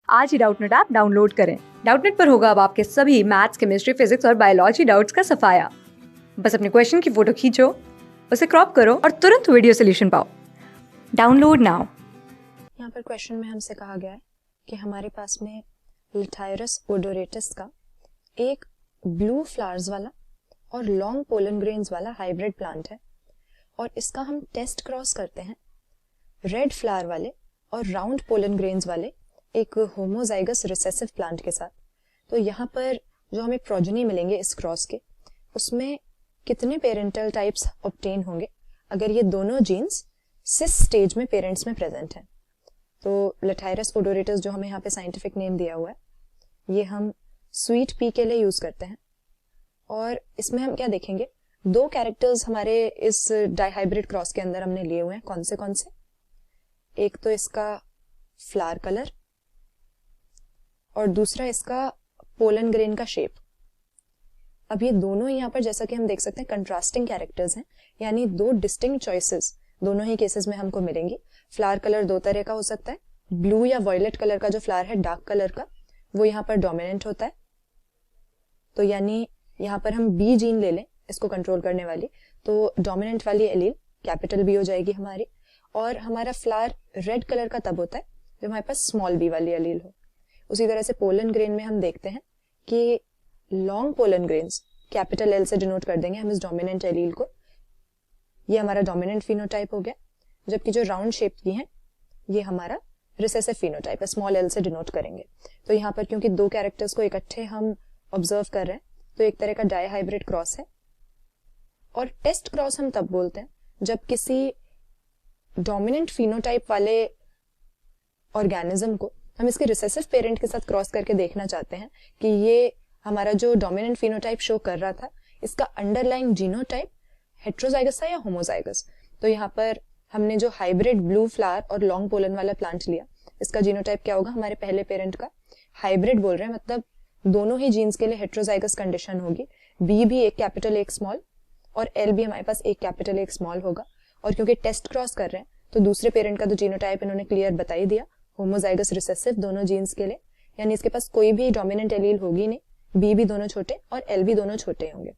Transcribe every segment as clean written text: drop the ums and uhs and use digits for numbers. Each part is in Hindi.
आज ही डाउटनेट ऐप डाउनलोड करें। डाउटनेट पर होगा अब आपके सभी मैथ्स, केमिस्ट्री, फिजिक्स और बायोलॉजी डाउट्स का सफाया। बस अपने क्वेश्चन की फोटो खींचो, उसे क्रॉप करो और तुरंत वीडियो सोल्यूशन पाओ। Download now. यहाँ पर क्वेश्चन में हमसे कहा गया है कि हमारे पास में लिथायरस ओडोरेटस का एक ब्लू फ्लावर्स वाला और लॉन्ग पोलन ग्रेन्स वाला हाइब्रिड प्लांट है और इसका हम टेस्ट क्रॉस करते हैं रेड फ्लावर वाले और राउंड पोलन ग्रेन्स वाले एक होमोजाइगस रिसेसिव प्लांट के साथ। तो यहाँ पर जो हमें प्रोजेनी मिलेंगे इस क्रॉस के, उसमें कितने पेरेंटल टाइप्स ऑब्टेन होंगे अगर ये दोनों जीन्स सिस स्टेज में पेरेंट्स में प्रेजेंट हैं। तो लिथायरस ओडोरेटस जो हमें यहाँ पे साइंटिफिक नेम दिया हुआ है, ये हम स्वीट पी के लिए यूज करते हैं और इसमें हम क्या देखेंगे, दो कैरेक्टर्स हमारे इस डाइहाइब्रिड क्रॉस के अंदर हमने लिए हुए हैं। कौन से? एक तो इसका फ्लावर कलर और दूसरा इसका पोलन ग्रेन का शेप। अब ये दोनों यहाँ पर जैसा कि हम देख सकते हैं कंट्रास्टिंग कैरेक्टर्स हैं, यानी दो डिस्टिंक्ट चॉइसेस दोनों ही केसेस में हमको मिलेंगी। फ्लावर कलर दो तरह का हो सकता है, ब्लू या वॉयलेट कलर का जो फ्लावर है डार्क कलर का, वो यहाँ पर डोमिनेंट होता है। तो यानी यहाँ पर हम बी जीन ले लें इसको कंट्रोल करने वाली, तो डोमिनेंट वाली एलील कैपिटल बी हो जाएगी हमारी, और हमारा फ्लावर रेड कलर का तब होता है जब हमारे पास स्मॉल बी वाली एलील हो। उसी तरह से पोलन ग्रेन में हम देखते हैं कि long pollen grains capital L से डिनोट कर देंगे हम इस डोमिनेंट एलील को, ये हमारा डोमिनेंट फिनोटाइप हो गया, जबकि जो राउंड शेप की है ये हमारा रिसेसिव फिनोटाइप है, स्मॉल एल से डिनोट करेंगे। तो यहाँ पर क्योंकि दो कैरेक्टर्स को इकट्ठे हम ऑब्जर्व कर रहे हैं, तो एक तरह का डाइहाइब्रिड क्रॉस है। और टेस्ट क्रॉस हम तब बोलते हैं जब किसी डोमिनेंट फिनोटाइप वाले ऑर्गेनिज्म को हम इसके रिसेसिव पेरेंट के साथ क्रॉस करके देखना चाहते हैं कि ये हमारा जो डोमिनेंट फिनोटाइप शो कर रहा था, इसका अंडरलाइंग जीनोटाइप हेट्रोजाइगस था या होमोजाइगस। तो यहाँ पर हमने जो हाइब्रिड ब्लू फ्लावर और लॉन्ग पोलन वाला प्लांट लिया, इसका जीनोटाइप क्या होगा, हमारे पहले पेरेंट का हाइब्रिड बोल रहे हैं, मतलब दोनों ही जीन्स के लिए हेट्रोजाइगस कंडीशन होगी। बी भी एक कैपिटल एक स्मॉल और एल भी हमारे पास एक कैपिटल एक स्मॉल होगा। और क्योंकि टेस्ट क्रॉस कर रहे हैं तो दूसरे पेरेंट का तो जीनोटाइप इन्होंने क्लियर बता ही दिया, होमोजाइगस रिसेसिव दोनों जीन्स के लिए, यानी इसके पास कोई भी डोमिनेंट एलील होगी नहीं, बी भी दोनों छोटे और एल भी दोनों छोटे होंगे।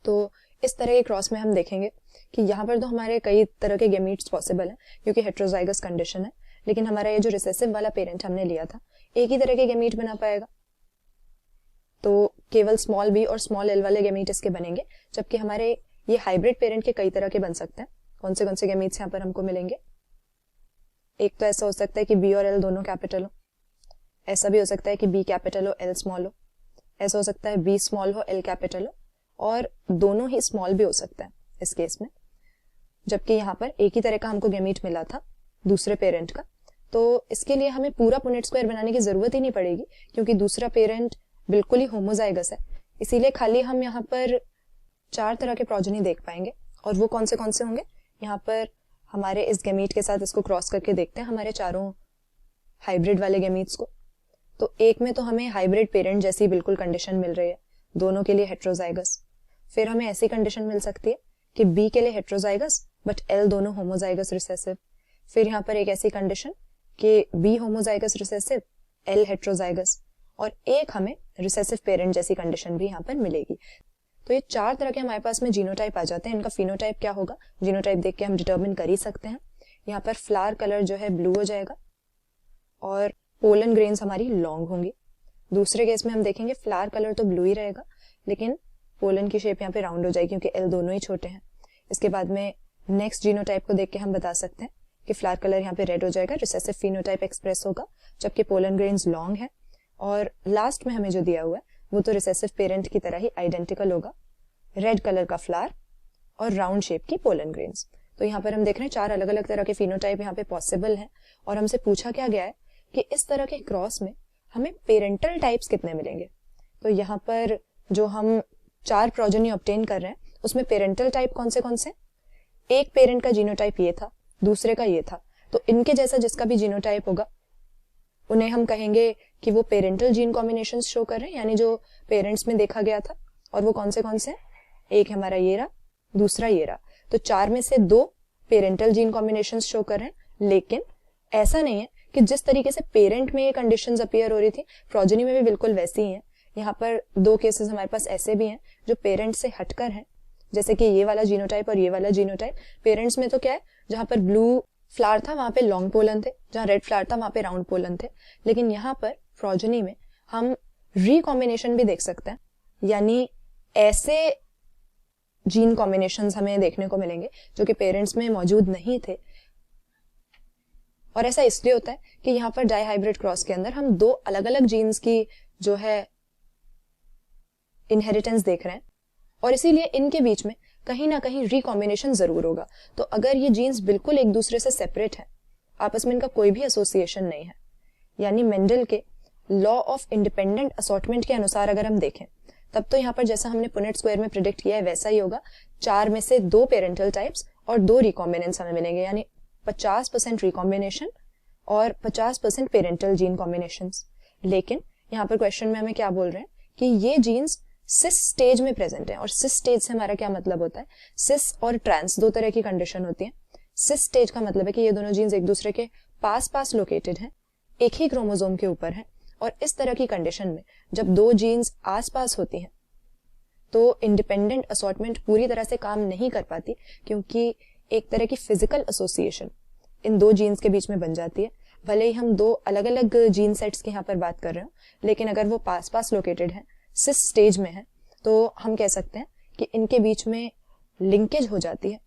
तो इस तरह के क्रॉस में हम देखेंगे कि यहाँ पर तो हमारे कई तरह के गैमीट्स पॉसिबल हैं क्योंकि हेट्रोजाइगस कंडीशन है, लेकिन हमारा ये जो रिसेसिव वाला पेरेंट हमने लिया था एक ही तरह के गैमीट बना पाएगा, तो केवल स्मॉल बी और स्मॉल एल वाले गैमीट इसके बनेंगे, जबकि हमारे ये हाइब्रिड पेरेंट के कई तरह के बन सकते हैं। कौन से गैमीट्स यहाँ पर हमको मिलेंगे, एक तो ऐसा हो सकता है कि बी और एल दोनों कैपिटल हो, ऐसा भी हो सकता है कि बी कैपिटल हो एल स्मॉल हो, ऐसा हो सकता है बी स्मॉल हो एल कैपिटल हो, और दोनों ही स्मॉल भी हो सकता है इस केस में। जबकि यहाँ पर एक ही तरह का हमको गैमीट मिला था दूसरे पेरेंट का, तो इसके लिए हमें पूरा पुनेट स्क्वायर बनाने की जरूरत ही नहीं पड़ेगी क्योंकि दूसरा पेरेंट बिल्कुल ही होमोजाइगस है। इसीलिए खाली हम यहाँ पर 4 तरह के प्रोजेनी देख पाएंगे, और वो कौन से होंगे, यहाँ पर हमारे इस गैमीट के साथ इसको क्रॉस करके देखते हैं हमारे चारों हाइब्रिड वाले गैमीट्स को। तो एक में तो हमें हाइब्रिड पेरेंट जैसी बिल्कुल कंडीशन मिल रही है, दोनों के लिए हेट्रोजाइगस। फिर हमें ऐसी कंडीशन मिल सकती है कि बी के लिए हेट्रोजाइगस बट एल दोनों होमोजाइगस रिसेसिव। फिर यहाँ पर एक ऐसी कंडीशन कि B homozygous recessive L heterozygous, और एक हमें रिसेसिव पेरेंट जैसी कंडीशन भी यहाँ पर मिलेगी। तो ये 4 तरह के हमारे पास में जीनोटाइप आ जाते हैं। इनका फिनोटाइप क्या होगा, जीनोटाइप देख के हम डिटर्मिन कर ही सकते हैं। यहाँ पर फ्लावर कलर जो है ब्लू हो जाएगा और पोलन ग्रेन्स हमारी लॉन्ग होंगी। दूसरे केस में हम देखेंगे फ्लावर कलर तो ब्लू ही रहेगा, लेकिन पोलन की शेप यहाँ पे राउंड हो जाएगी क्योंकि एल दोनों ही छोटे हैं। इसके बाद में नेक्स्ट जीनोटाइप को देख के हम बता सकते हैं कि फ्लावर कलर यहाँ पे रेड हो जाएगा, रिसेसिव फिनोटाइप एक्सप्रेस होगा, जबकि पोलन ग्रेन्स लॉन्ग है। और लास्ट में हमें जो दिया हुआ है वो तो रिसेसिव पेरेंट की तरह ही आइडेंटिकल होगा, रेड कलर का फ्लावर और राउंड शेप की पोलन ग्रेन्स। तो यहाँ पर हम देख रहे हैं 4 अलग अलग तरह के फिनोटाइप यहाँ पे पॉसिबल हैं, और हमसे पूछा क्या गया है कि इस तरह के क्रॉस में हमें पेरेंटल टाइप्स कितने मिलेंगे। तो यहाँ पर जो हम 4 प्रोजेनी ऑब्टेन कर रहे हैं उसमें पेरेंटल टाइप कौन से, एक पेरेंट का जीनोटाइप ये था, दूसरे का ये था, तो इनके जैसा जिसका भी जीनोटाइप होगा उन्हें हम कहेंगे कि वो पेरेंटल जीन कॉम्बिनेशंस शो कर रहे हैं, यानी जो पेरेंट्स में देखा गया था। और वो कौन से, एक हमारा ये रहा, दूसरा ये रहा। तो 4 में से 2 पेरेंटल जीन कॉम्बिनेशंस शो कर रहे हैं, लेकिन ऐसा नहीं है कि जिस तरीके से पेरेंट में ये कंडीशंस अपीयर हो रही थी, प्रोजेनी में भी बिल्कुल वैसी ही है। यहाँ पर 2 केसेस हमारे पास ऐसे भी हैं जो पेरेंट से हटकर हैं, जैसे कि ये वाला जीनोटाइप और ये वाला जीनोटाइप। पेरेंट्स में तो क्या है, जहां पर ब्लू फ्लावर था वहां पे लॉन्ग पोलन थे, जहां रेड फ्लावर था वहां पे राउंड पोलन थे। लेकिन यहाँ पर प्रोजेनी में हम रिकॉम्बिनेशन भी देख सकते हैं, यानी ऐसे जीन कॉम्बिनेशंस हमें देखने को मिलेंगे जो कि पेरेंट्स में मौजूद नहीं थे। और ऐसा इसलिए होता है कि यहाँ पर डाईहाइब्रिड क्रॉस के अंदर हम 2 अलग अलग जीन्स की जो है इनहेरिटेंस देख रहे हैं, और इसीलिए इनके बीच में कहीं ना कहीं रिकॉम्बिनेशन जरूर होगा। तो अगर ये जीन्स बिल्कुल एक दूसरे से सेपरेट है, आपस में इनका कोई भी एसोसिएशन नहीं है, यानी मेंडल के लॉ ऑफ इंडिपेंडेंट असॉर्टमेंट के अनुसार अगर हम देखें, तब तो यहाँ पर जैसा हमने पुनेट स्क्वायर में प्रिडिक्ट किया है वैसा ही होगा। 4 में से 2 पेरेंटल टाइप्स और 2 रिकॉम्बिनेंस हमें मिलेंगे, यानी 50% रिकॉम्बिनेशन और 50% पेरेंटल जीन कॉम्बिनेशन। लेकिन यहाँ पर क्वेश्चन में हमें क्या बोल रहे हैं कि ये जीन्स सिस स्टेज में प्रेजेंट है। और सिस स्टेज से हमारा क्या मतलब होता है, सिस और ट्रांस 2 तरह की कंडीशन होती है। सिस स्टेज का मतलब है कि ये दोनों जीन्स एक दूसरे के पास पास लोकेटेड हैं, एक ही क्रोमोसोम के ऊपर है। और इस तरह की कंडीशन में जब 2 जीन्स आसपास होती हैं तो इंडिपेंडेंट असॉर्टमेंट पूरी तरह से काम नहीं कर पाती, क्योंकि एक तरह की फिजिकल एसोसिएशन इन 2 जीन्स के बीच में बन जाती है। भले ही हम 2 अलग अलग जीन सेट्स की यहाँ पर बात कर रहे हो, लेकिन अगर वो पास पास लोकेटेड है, सिस स्टेज में है, तो हम कह सकते हैं कि इनके बीच में लिंकेज हो जाती है।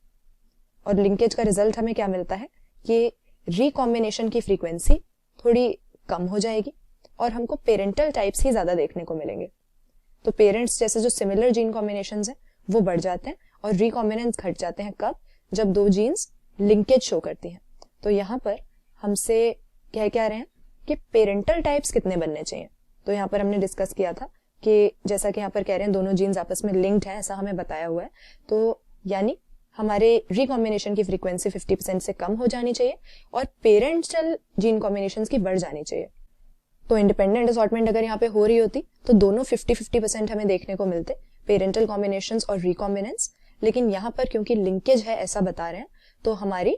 और लिंकेज का रिजल्ट हमें क्या मिलता है कि रिकॉम्बिनेशन की फ्रीक्वेंसी थोड़ी कम हो जाएगी और हमको पेरेंटल टाइप्स ही ज्यादा देखने को मिलेंगे। तो पेरेंट्स जैसे जो सिमिलर जीन कॉम्बिनेशंस हैं वो बढ़ जाते हैं और रिकॉम्बिनेंस घट जाते हैं। कब? जब 2 जीन्स लिंकेज शो करती हैं। तो यहाँ पर हमसे क्या रहे हैं कि पेरेंटल टाइप्स कितने बनने चाहिए। तो यहाँ पर हमने डिस्कस किया था कि जैसा कि यहाँ पर कह रहे हैं दोनों जीन्स आपस में लिंक्ड है, ऐसा हमें बताया हुआ है। तो यानी हमारे रिकॉम्बिनेशन की फ्रीक्वेंसी 50% से कम हो जानी चाहिए और पेरेंटल जीन कॉम्बिनेशंस की बढ़ जानी चाहिए। तो इंडिपेंडेंट असॉर्टमेंट अगर यहाँ पे हो रही होती तो दोनों 50-50% हमें देखने को मिलते, पेरेंटल कॉम्बिनेशंस और रिकॉम्बिनेंस। लेकिन यहाँ पर क्योंकि लिंकेज है ऐसा बता रहे हैं, तो हमारी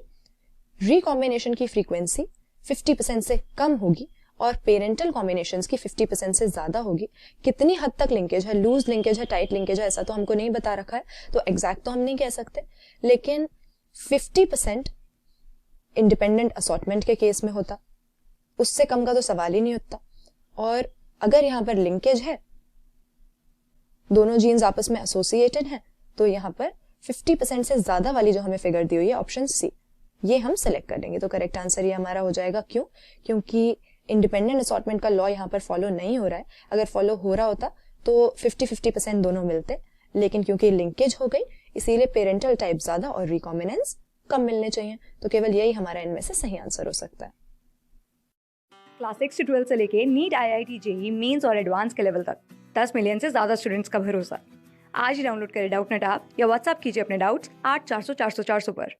रिकॉम्बिनेशन की फ्रीक्वेंसी 50% से कम होगी और पेरेंटल कॉम्बिनेशंस की 50% से ज्यादा होगी। कितनी हद तक लिंकेज है, लूज लिंकेज है, टाइट लिंकेज है, ऐसा तो हमको नहीं बता रखा है, तो एग्जैक्ट तो हम नहीं कह सकते। लेकिन 50% इंडिपेंडेंट असॉर्टमेंट के केस में होता, उससे कम का तो सवाल ही नहीं होता। और अगर यहाँ पर लिंकेज है, दोनों जीन्स आपस में एसोसिएटेड हैं, तो यहाँ पर 50% से ज्यादा वाली जो हमें फिगर दी हुई है ऑप्शन सी, ये हम सेलेक्ट कर लेंगे। तो करेक्ट आंसर ये हमारा हो जाएगा। क्यों? क्योंकि इंडिपेंडेंट असॉर्टमेंट का लॉ यहाँ पर फॉलो नहीं हो रहा है। अगर फॉलो हो रहा होता तो 50-50% दोनों मिलते, लेकिन क्योंकि लिंकेज हो गई इसीलिए पेरेंटल टाइप ज्यादा और रिकॉम्बिनेंस कम मिलने चाहिए। तो केवल यही हमारा इनमें से सही आंसर हो सकता है। क्लास 6 से 12 से लेके नीट, IIT, JEE मेंस और एडवांस के लेवल तक 10 मिलियन से ज्यादा स्टूडेंट्स का भरोसा। आज ही डाउनलोड करें डाउटनेट ऐप या व्हाट्सएप कीजिए अपने डाउट्स 8400 400 400 पर।